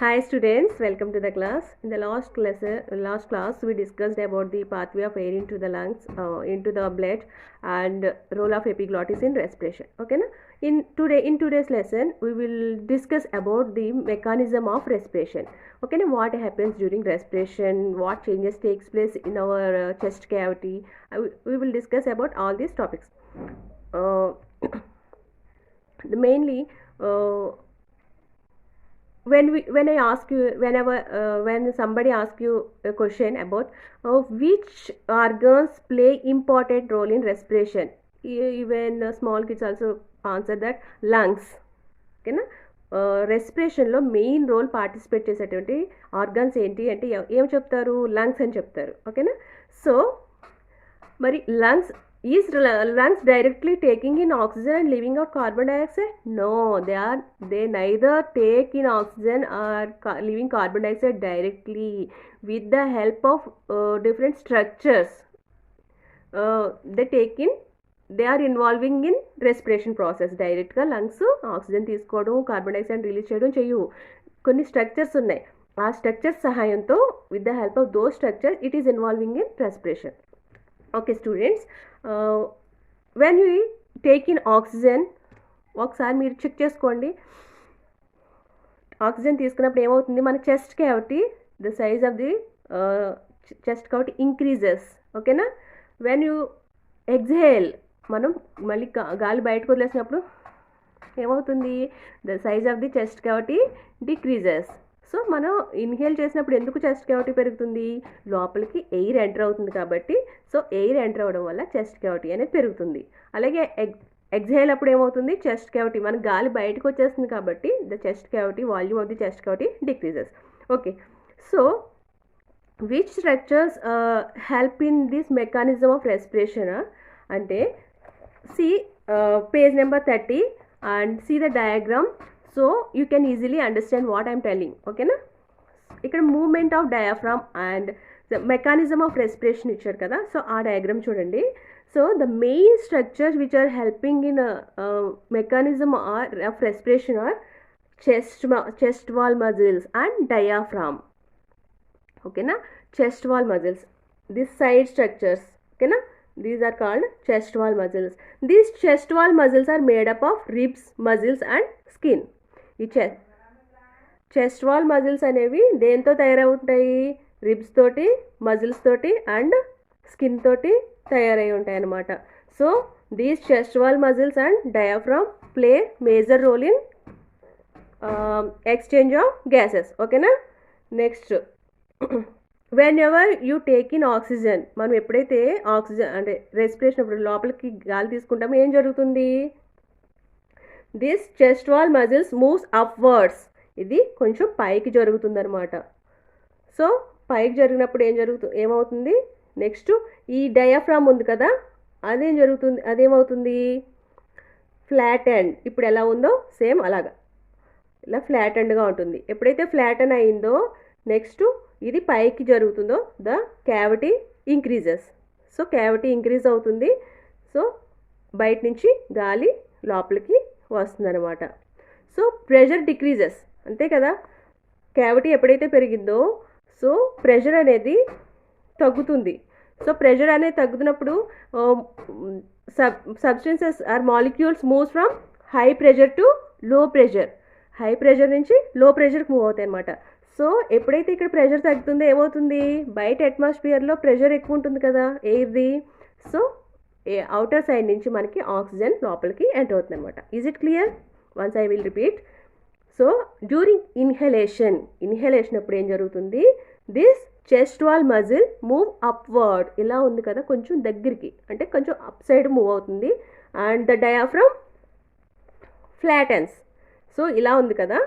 Hi students, welcome to the class. In the last class we discussed about the pathway of air into the lungs, into the blood, and role of epiglottis in respiration. Okay, na? In today's lesson we will discuss about the mechanism of respiration. Okay, na? What happens during respiration, what changes takes place in our chest cavity. We will discuss about all these topics. Uh, mainly. When I ask you, when somebody asks you a question about which organs play important role in respiration, even small kids also answer that lungs. ఓకేనా. రెస్పిరేషన్లో main role participate చేసేటువంటి organs ఏంటి అంటే ఏం చెప్తారు? Lungs అని చెప్తారు. ఓకేనా. So మరి is lungs directly taking in oxygen and leaving out carbon dioxide? No, they neither take in oxygen or leaving carbon dioxide directly. With the help of different structures, they are involving in respiration process. Direct గా lungs oxygen తీసుకోవడం, carbon dioxide release చేయడం చేయవు. కొన్ని structures ఉన్నాయి. ఆ structures సహాయంతో with the help of those structure it is involving in respiration. Okay students, when you take in oxygen, ఒకసారి మీరు చెక్ చేసుకోండి. ఆక్సిజన్ తీసుకున్నప్పుడు ఏమవుతుంది? మన chest cavity, the size of the chest cavity increases. ఓకేనా. వెన్ యూ ఎక్స్హేల్, మనం మళ్ళీ గాలి బయటకు వదిలేసినప్పుడు ఏమవుతుంది? The size of the chest cavity decreases. So మనం ఇన్హేల్ చేసినప్పుడు ఎందుకు చెస్ట్ క్యావిటీ పెరుగుతుంది? లోపలికి ఎయిర్ ఎంటర్ అవుతుంది కాబట్టి. సో ఎయిర్ ఎంటర్ అవ్వడం వల్ల చెస్ట్ క్యావిటీ అనేది పెరుగుతుంది. అలాగే ఎక్స్హేల్ అప్పుడు ఏమవుతుంది? చెస్ట్ క్యావిటీ, మన గాలి బయటకు వచ్చేస్తుంది కాబట్టి the chest cavity, volume of the chest cavity decreases. Okay. So which structures help in this mechanism of respiration అంటే see page number 30 and see the diagram. So you can easily understand what I'm telling. ఓకేనా. ఇక్కడ movement of diaphragm and the mechanism of respiration ఇచ్చారు కదా. So ఆ diagram చూడండి. So the main structures which are helping in mechanism of respiration are chest wall muscles and diaphragm. ఓకేనా. Chest wall muscles, this side structures. ఓకేనా. These are called chest wall muscles. These chest wall muscles are made up of ribs, muscles and skin. ఈ chest wall muscles అనేవి దేంతో తయారవుతాయి? Ribs తోటి, muscles తోటి and skin తోటి తయారై ఉంటాయి అన్నమాట. So these chest wall muscles and diaphragm play major role in exchange of gases. ఓకేనా. Next, whenever you take in oxygen, మనం ఎప్పుడైతే ఆక్సిజన్ అంటే రెస్పిరేషన్ అప్పుడు లోపలికి గాలి తీసుకుంటామో ఏం జరుగుతుంది? This chest wall muscles moves upwards. ఇది కొంచెం పైకి జరుగుతుంది అనమాట. సో పైకి జరిగినప్పుడు ఏమవుతుంది? నెక్స్ట్ ఈ డయాఫ్రామ్ ఉంది కదా, అదేమవుతుంది? Flat end. ఇప్పుడు ఎలా ఉందో సేమ్ అలాగా ఇలా ఫ్లాట్ ఎండ్గా ఉంటుంది. ఎప్పుడైతే ఫ్లాట్ ఎండ్ అయిందో నెక్స్ట్ ఇది పైకి జరుగుతుందో the cavity increases. So cavity increase అవుతుంది. సో బయట నుంచి గాలి లోపలికి వస్తుందన్నమాట. So pressure decreases. అంతే కదా. క్యావిటీ ఎప్పుడైతే పెరిగిందో సో ప్రెషర్ అనేది తగ్గుతుంది. సో ప్రెషర్ అనేది తగ్గుతున్నప్పుడు substances or molecules moves from high pressure to low pressure. High pressure నుంచి లో ప్రెషర్కి మూవ్ అవుతాయి అన్నమాట. సో ఎప్పుడైతే ఇక్కడ ప్రెషర్ తగ్గుతుందో ఏమవుతుంది? బయట అట్మాస్ఫియర్లో ప్రెషర్ ఎక్కువ ఉంటుంది కదా ఎయిర్ది. సో అవుటర్ సైడ్ నుంచి మనకి ఆక్సిజన్ లోపలికి ఎంటర్ అవుతుంది అనమాట. Is it clear? Once I will repeat. So during inhalation అప్పుడు ఏం జరుగుతుంది? This chest wall muscle move upward. ఇలా ఉంది కదా, కొంచెం దగ్గరికి అంటే కొంచెం అప్ సైడ్ మూవ్ అవుతుంది. And the diaphragm flattens. So ఇలా ఉంది కదా,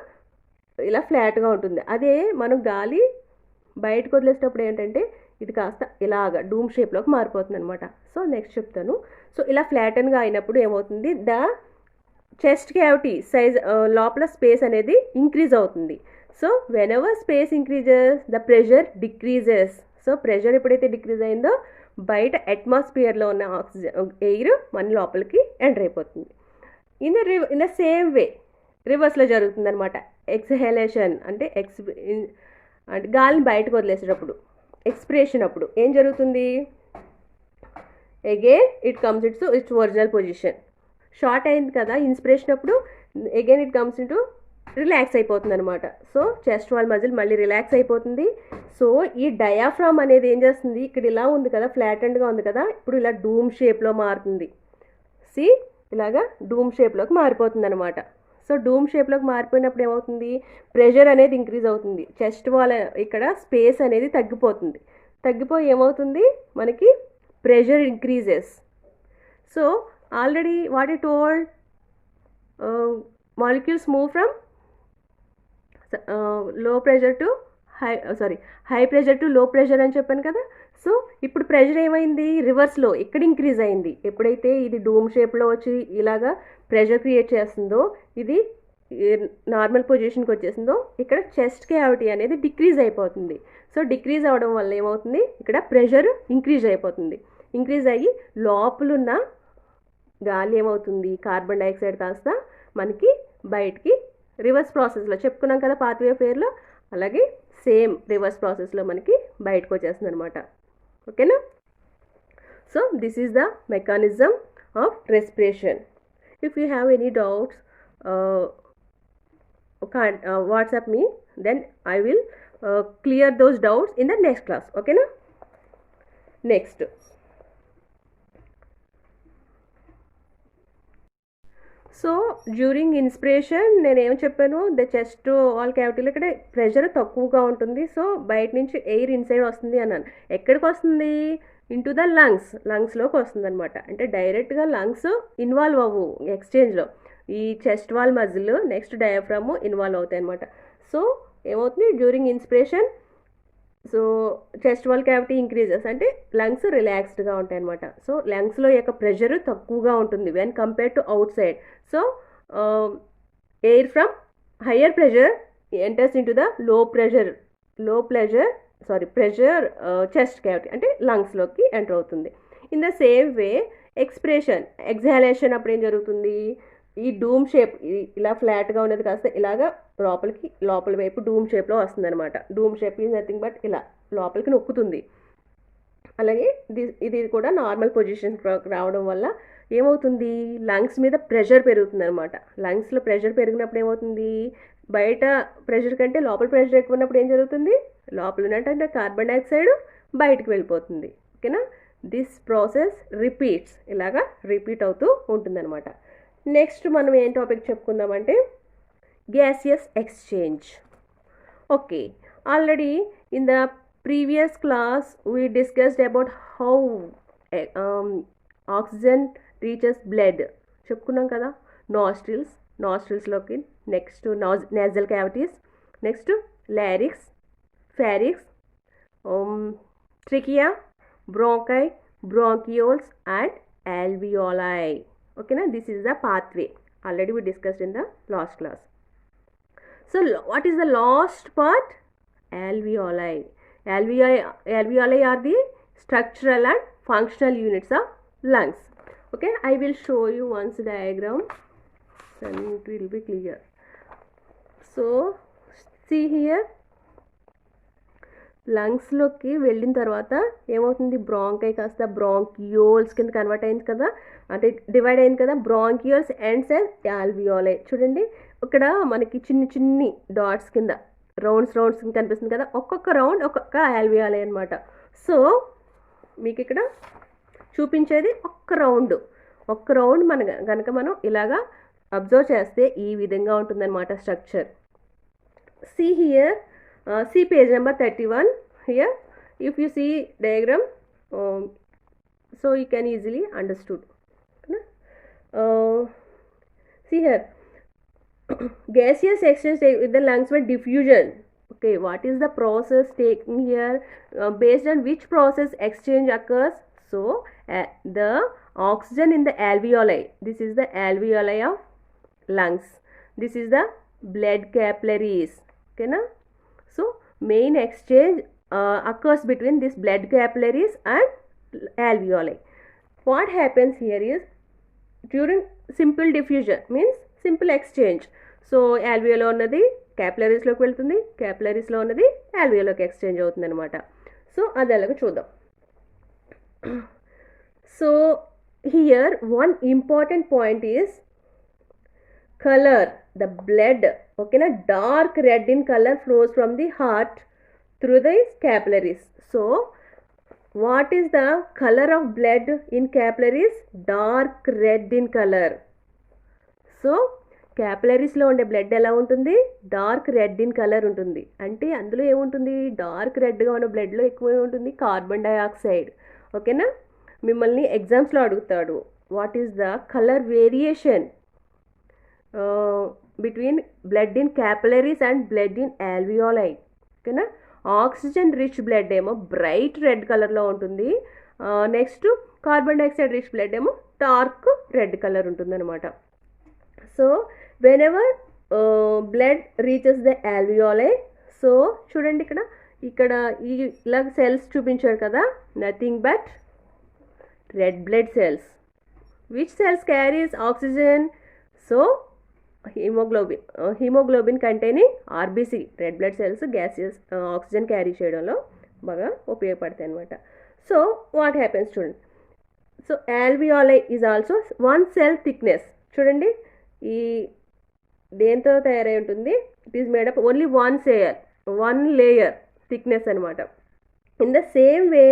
ఇలా ఫ్లాట్గా ఉంటుంది. అదే మనం గాలి బయటకు వదిలేసినప్పుడు ఏంటంటే ఇది కాస్త ఇలాగా డూమ్ షేప్లోకి మారిపోతుంది అనమాట. సో నెక్స్ట్ చెప్తాను. సో ఇలా ఫ్లాటన్గా అయినప్పుడు ఏమవుతుంది? ద చెస్ట్ క్యావిటీ సైజ్, లోపల స్పేస్ అనేది ఇంక్రీజ్ అవుతుంది. So when ever space increases the pressure decreases. So pressure ఎప్పుడైతే డిక్రీజ్ అయిందో బయట అట్మాస్ఫియర్లో ఉన్న ఆక్సిజన్ ఎయిర్ మన లోపలికి ఎంటర్ అయిపోతుంది. ఇన్ ద సేమ్ వే రివర్స్లో జరుగుతుంది అనమాట. ఎక్స్హలేషన్ అంటే అంటే గాలిని బయటకు వదిలేసేటప్పుడు, ఎక్స్పిరేషన్ అప్పుడు ఏం జరుగుతుంది, again it comes it's original position. Short అయింది కదా ఇన్స్పిరేషన్ అప్పుడు, again it comes into relax అయిపోతుంది అనమాట. సో చెస్ట్ వాల్ మజిల్ మళ్ళీ రిలాక్స్ అయిపోతుంది. సో ఈ డయాఫ్రామ్ అనేది ఏం చేస్తుంది, ఇక్కడ ఇలా ఉంది కదా, ఫ్లాటెండ్గా ఉంది కదా, ఇప్పుడు ఇలా డూమ్ షేప్లో మారుతుంది. సి ఇలాగా డూమ్ షేప్లోకి మారిపోతుంది అనమాట. సో డూమ్ షేప్లోకి మారిపోయినప్పుడు ఏమవుతుంది, ప్రెషర్ అనేది ఇంక్రీజ్ అవుతుంది. చెస్ట్ వాల్ ఇక్కడ స్పేస్ అనేది తగ్గిపోతుంది. తగ్గిపోయి ఏమవుతుంది మనకి, pressure increases. So already what I told, molecules move from low pressure to high pressure to low pressure అని చెప్పాను కదా. సో ఇప్పుడు ప్రెషర్ ఏమైంది, రివర్స్లో ఇక్కడ ఇంక్రీజ్ అయింది. ఎప్పుడైతే ఇది డూమ్ షేప్లో వచ్చి ఇలాగా ప్రెషర్ క్రియేట్ చేస్తుందో, ఇది నార్మల్ పొజిషన్కి వచ్చేసిందో, ఇక్కడ చెస్ట్ క్యావిటీ అనేది డిక్రీజ్ అయిపోతుంది. సో డిక్రీజ్ అవ్వడం వల్ల ఏమవుతుంది, ఇక్కడ ప్రెషర్ ఇంక్రీజ్ అయిపోతుంది. ఇంక్రీజ్ అయ్యి లోపలున్న గాలి ఏమవుతుంది, కార్బన్ డైఆక్సైడ్ కాస్త మనకి బయటికి రివర్స్ ప్రాసెస్లో చెప్పుకున్నాం కదా పాత్వే ఫేర్లో, అలాగే సేమ్ రివర్స్ ప్రాసెస్లో మనకి బయటకు వచ్చేస్తుంది అనమాట. ఓకేనా. So this is the mechanism of respiration. If you have any doubts WhatsApp me, then I will clear those doubts in the next class. ఓకేనా. నెక్స్ట్, సో డ్యూరింగ్ ఇన్స్పిరేషన్ నేను ఏం చెప్పాను, ద చెస్ట్ వాల్ క్యావిటీలో ఇక్కడ pressure తక్కువగా ఉంటుంది. So బయట నుంచి air inside వస్తుంది అన్నాను. ఎక్కడికి వస్తుంది, ఇంటూ ద లంగ్స్లోకి వస్తుంది అనమాట. అంటే డైరెక్ట్గా లంగ్స్ ఇన్వాల్వ్ అవ్వు ఎక్స్చేంజ్లో, ఈ chest wall muscle next diaphragm involve అవుతాయి అనమాట. సో ఏమవుతుంది, during inspiration so chest wall cavity increases, అంటే లంగ్స్ రిలాక్స్డ్గా ఉంటాయి అనమాట. సో లంగ్స్లో యొక్క ప్రెషర్ తక్కువగా ఉంటుంది when compare to out side. So air from higher pressure enters in to the pressure chest cavity, అంటే లంగ్స్లోకి ఎంటర్ అవుతుంది. ఇన్ ద సేమ్ వే ఎక్స్హలేషన్ అప్పుడు ఏం జరుగుతుంది, ఈ డూమ్ షేప్ ఇలా ఫ్లాట్గా ఉన్నది కాస్త ఇలాగా లోపల వైపు డూమ్ షేప్లో వస్తుంది అనమాట. డూమ్ షేప్ ఈజ్ నథింగ్ బట్ ఇలా లోపలికి నొక్కుతుంది. అలాగే ఇది కూడా నార్మల్ పొజిషన్ రావడం వల్ల ఏమవుతుంది, లంగ్స్ మీద ప్రెషర్ పెరుగుతుంది అనమాట. లంగ్స్లో ప్రెషర్ పెరిగినప్పుడు ఏమవుతుంది, బయట ప్రెషర్ కంటే లోపల ప్రెషర్ ఎక్కువ ఉన్నప్పుడు ఏం జరుగుతుంది, లోపల ఉన్నట్టు కార్బన్ డైఆక్సైడ్ బయటకు వెళ్ళిపోతుంది. ఓకేనా. దిస్ ప్రాసెస్ ఇలాగా రిపీట్ అవుతూ ఉంటుంది అనమాట. నెక్స్ట్ మనం ఏం టాపిక్ చెప్పుకుందామంటే gaseous exchange. Okay, already in the previous class we discussed about how oxygen reaches blood చెప్పుకున్నాం కదా. నాస్ట్రిల్స్లోకి, next nasal cavities, next larynx, pharynx, trachea, bronchi, bronchioles and alveoli. Okay, now this is the pathway. Already we discussed in the last class. So what is the last part? Alveoli. Alveoli are the structural and functional units of lungs. Okay, I will show you once diagram, then it will be clear. So see here, లంగ్స్లోకి వెళ్ళిన తర్వాత ఏమవుతుంది, bronchi కాస్త bronchioles కింద convert అయింది కదా, అంటే divide అయింది కదా. Bronchioles ends as alveoli. చూడండి ఇక్కడ మనకి చిన్ని డాట్స్ కింద రౌండ్స్ కింద కనిపిస్తుంది కదా, ఒక్కొక్క రౌండ్ ఒక్కొక్క ఆల్వియోలై అనమాట. సో మీకు ఇక్కడ చూపించేది ఒక్క రౌండ్ కనుక మనం ఇలాగా అబ్జర్వ్ చేస్తే ఈ విధంగా ఉంటుందన్నమాట structure. See here, see page number 31 here. If you see diagram, so you can easily understood. See here, gaseous exchange with the lungs by diffusion. Okay, what is the process taken here? Based on which process exchange occurs? So the oxygen in the alveoli. This is the alveoli of lungs. This is the blood capillaries. Okay, na? So main exchange occurs between this blood capillaries and alveoli. What happens here is, during simple diffusion means simple exchange. So alveoli ఉన్నది క్యాపిలరీస్లోకి వెళ్తుంది, క్యాపిలరీస్లో ఉన్నది ఆల్వియోలోకి exchange అవుతుంది అనమాట. So అది ఎలాగో చూద్దాం. So here one important point is colour, the blood, ఓకేనా, dark red in colour flows from the heart through the capillaries. So what is the color of blood in capillaries? Dark red in color. So క్యాపిలరీస్లో ఉండే blood ఎలా ఉంటుంది? Dark red in colour ఉంటుంది. అంటే అందులో ఏముంటుంది? Dark రెడ్గా ఉన్న బ్లడ్లో ఎక్కువ ఏముంటుంది? Carbon dioxide. ఓకేనా? మిమ్మల్ని ఎగ్జామ్స్లో అడుగుతాడు, what is the colour variation between blood in capillaries and blood in alveoli. ఓకేనా? ఆక్సిజన్ రిచ్ బ్లడ్ ఏమో బ్రైట్ రెడ్ కలర్లో ఉంటుంది, next carbon dioxide rich blood ఏమో డార్క్ రెడ్ కలర్ ఉంటుందన్నమాట. So whenever blood reaches the alveoli, so చూడండి ఇక్కడ ఈ ఇలా సెల్స్ చూపించారు కదా, nothing but red blood cells. Which cells carries oxygen? So haemoglobin containing RBC, red blood cells gaseous oxygen carry చేయడంలో బాగా ఉపయోగపడతాయి అనమాట. సో వాట్ హ్యాపెన్స్ చూడండి. So alveoli is also one cell thickness. చూడండి ఈ దేంతో తయారై ఉంటుంది? It is made up only one layer thickness అనమాట. In the same way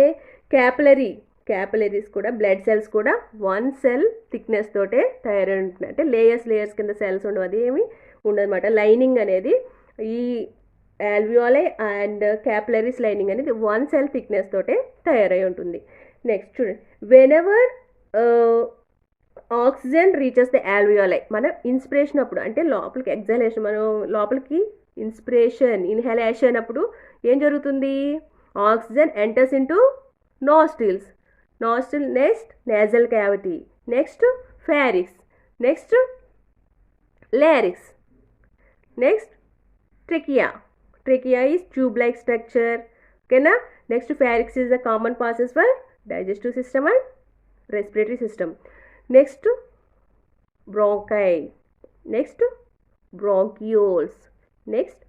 capillaries కూడా, బ్లడ్ సెల్స్ కూడా వన్ సెల్ థిక్నెస్ తోటే తయారై ఉంటుంది. అంటే లేయర్స్ కింద సెల్స్ ఉండవు, అది ఏమి ఉండదన్నమాట. లైనింగ్ అనేది ఈ ఆల్వియోలై అండ్ క్యాపిలరీస్ లైనింగ్ అనేది వన్ సెల్ థిక్నెస్ తోటే తయారై ఉంటుంది. నెక్స్ట్ చూడండి, whenever oxygen reaches the alveoli, మనం ఇన్స్పిరేషన్ అప్పుడు, అంటే లోపలికి ఎగ్జలేషన్, మనం లోపలికి ఇన్హలేషన్ అప్పుడు ఏం జరుగుతుంది? Oxygen enters into nostrils, next nasal cavity, next pharynx, next larynx, next trachea is tube like structure. ఓకేనా? Next pharynx is the common passes for digestive system and respiratory system. Next bronchi, next bronchioles, next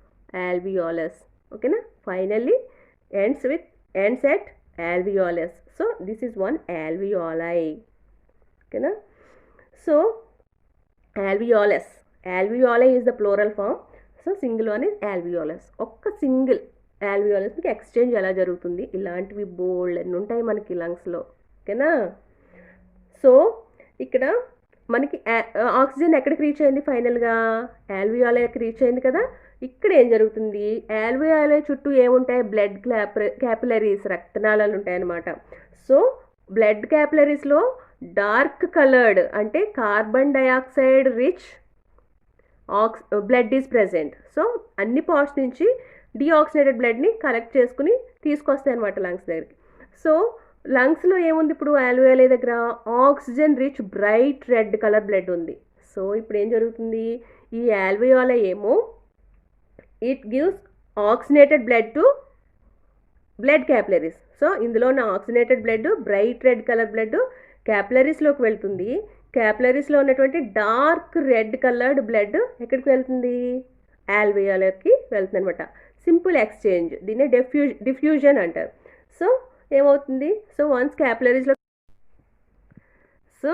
alveolus. ఓకేనా? Finally ends at alveolus. So this is one alveoli. ఓకేనా? So alveoli is the plural form. So single one is alveolus. ఒక్క single alveolusకి exchange ఎలా జరుగుతుంది? ఇలాంటివి బోల్డ్ అన్నీ ఉంటాయి మనకి లంగ్స్లో. ఓకేనా? సో ఇక్కడ మనకి ఆక్సిజన్ ఎక్కడికి రీచ్ అయింది? ఫైనల్గా ఆల్వియోలైకి రీచ్ అయింది కదా. ఇక్కడ ఏం జరుగుతుంది? ఆల్వియోలై చుట్టూ ఏముంటాయి? బ్లడ్ క్యాపిలరీస్, రక్తనాళాలు ఉంటాయి అన్నమాట. సో బ్లడ్ క్యాపిలరీస్లో డార్క్ కలర్డ్, అంటే carbon dioxide rich blood is present. So అన్ని పార్ట్స్ నుంచి డీఆక్సినేటెడ్ బ్లడ్ని కలెక్ట్ చేసుకుని తీసుకొస్తాయి అన్నమాట లంగ్స్ దగ్గరికి. సో లంగ్స్లో ఏముంది ఇప్పుడు? ఆల్వియోలై దగ్గర oxygen rich bright red colour blood ఉంది. సో ఇప్పుడు ఏం జరుగుతుంది? ఈ ఆల్వియోలై ఏమో it gives oxygenated blood to blood capillaries. So ఇందులో ఉన్న oxygenated blood, bright red colour blood క్యాపిలరీస్లోకి వెళ్తుంది. క్యాపిలరీస్లో ఉన్నటువంటి డార్క్ రెడ్ కలర్డ్ బ్లడ్ ఎక్కడికి వెళ్తుంది? ఆల్వియోలైకి వెళ్తుంది అనమాట. సింపుల్ ఎక్స్చేంజ్, దీన్ని డిఫ్యూజన్ అంటారు. సో ఏమవుతుంది? సో వన్స్ క్యాపిలరీస్లో, సో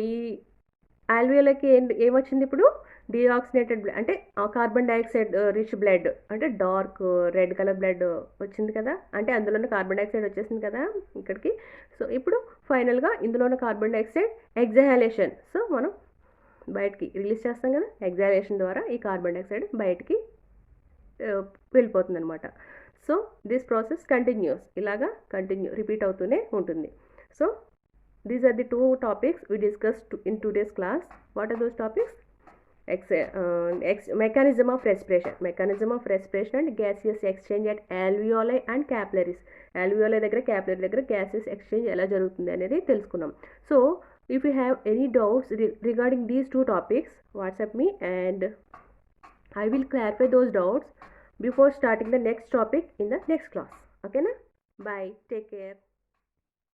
ఈ ఆల్వియోలైకి ఏమొచ్చింది ఇప్పుడు? డీఆక్సినేటెడ్ బ్లడ్, అంటే కార్బన్ డైఆక్సైడ్ రిచ్ బ్లడ్, అంటే డార్క్ రెడ్ కలర్ బ్లడ్ వచ్చింది కదా, అంటే అందులోనే కార్బన్ డైఆక్సైడ్ వచ్చేసింది కదా ఇక్కడికి. సో ఇప్పుడు ఫైనల్గా ఇందులో ఉన్న కార్బన్ డైఆక్సైడ్ ఎగ్జహలేషన్, సో మనం బయటికి రిలీజ్ చేస్తాం కదా, ఎగ్జహలేషన్ ద్వారా ఈ కార్బన్ డైఆక్సైడ్ బయటికి వెళ్ళిపోతుంది అనమాట. సో దిస్ ప్రాసెస్ కంటిన్యూస్, ఇలాగా రిపీట్ అవుతూనే ఉంటుంది. So these are the 2 topics we discussed in today's class. What are those topics? Mechanism of respiration and gaseous exchange at alveoli and capillaries. Alveoli దగ్గర, capillary దగ్గర gaseous exchange ఎలా జరుగుతుంది అనేది తెలుసుకున్నాం. So if you have any doubts regarding these 2 topics, WhatsApp me and I will clarify those doubts before starting the next topic in the next class. Okay na? Bye. Take care.